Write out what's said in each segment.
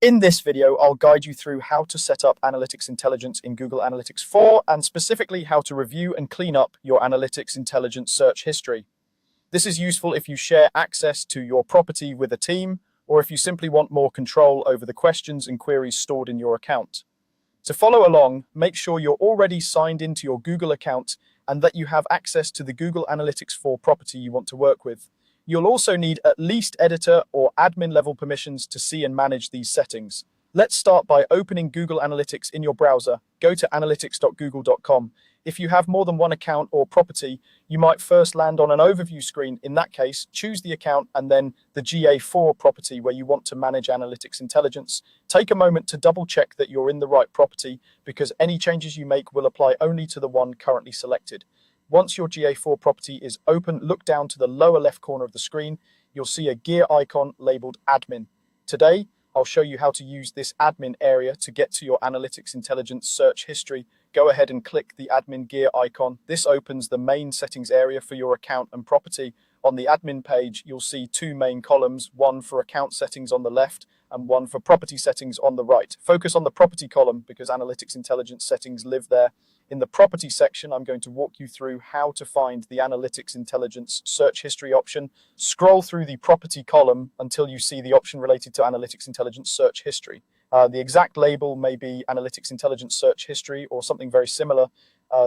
In this video, I'll guide you through how to set up Analytics Intelligence in Google Analytics 4 and specifically how to review and clean up your Analytics Intelligence search history. This is useful if you share access to your property with a team or if you simply want more control over the questions and queries stored in your account. To follow along, make sure you're already signed into your Google account and that you have access to the Google Analytics 4 property you want to work with. You'll also need at least editor or admin level permissions to see and manage these settings. Let's start by opening Google Analytics in your browser. Go to analytics.google.com. If you have more than one account or property, you might first land on an overview screen. In that case, choose the account and then the GA4 property where you want to manage Analytics Intelligence. Take a moment to double check that you're in the right property because any changes you make will apply only to the one currently selected. Once your GA4 property is open, look down to the lower left corner of the screen. You'll see a gear icon labeled Admin. Today, I'll show you how to use this admin area to get to your Analytics Intelligence search history. Go ahead and click the admin gear icon. This opens the main settings area for your account and property. On the admin page, you'll see two main columns, one for account settings on the left and one for property settings on the right. Focus on the property column because Analytics Intelligence settings live there. In the property section, I'm going to walk you through how to find the Analytics Intelligence search history option. Scroll through the property column until you see the option related to Analytics Intelligence search history. The exact label may be Analytics Intelligence search history or something very similar,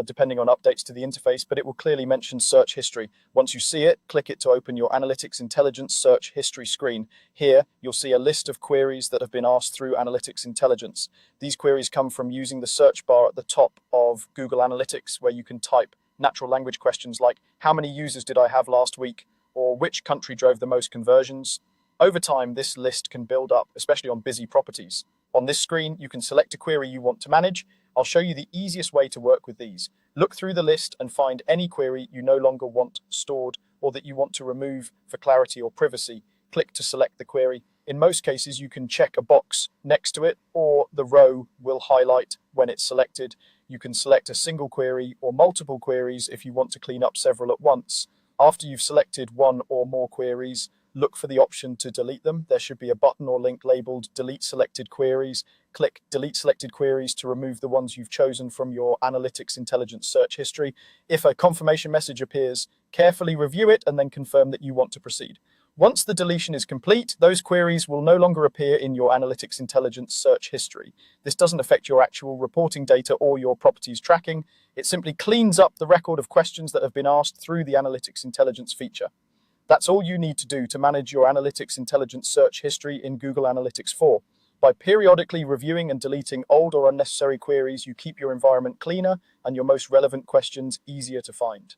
depending on updates to the interface, but it will clearly mention search history. Once you see it, click it to open your Analytics Intelligence search history screen. Here, you'll see a list of queries that have been asked through Analytics Intelligence. These queries come from using the search bar at the top of Google Analytics, where you can type natural language questions like, how many users did I have last week? Or which country drove the most conversions? Over time, this list can build up, especially on busy properties. On this screen, you can select a query you want to manage. I'll show you the easiest way to work with these. Look through the list and find any query you no longer want stored or that you want to remove for clarity or privacy. Click to select the query. In most cases, you can check a box next to it or the row will highlight when it's selected. You can select a single query or multiple queries if you want to clean up several at once. After you've selected one or more queries, look for the option to delete them. There should be a button or link labeled Delete Selected Queries. Click Delete Selected Queries to remove the ones you've chosen from your Analytics Intelligence search history. If a confirmation message appears, carefully review it and then confirm that you want to proceed. Once the deletion is complete, those queries will no longer appear in your Analytics Intelligence search history. This doesn't affect your actual reporting data or your properties tracking. It simply cleans up the record of questions that have been asked through the Analytics Intelligence feature. That's all you need to do to manage your Analytics Intelligence search history in Google Analytics 4. By periodically reviewing and deleting old or unnecessary queries, you keep your environment cleaner and your most relevant questions easier to find.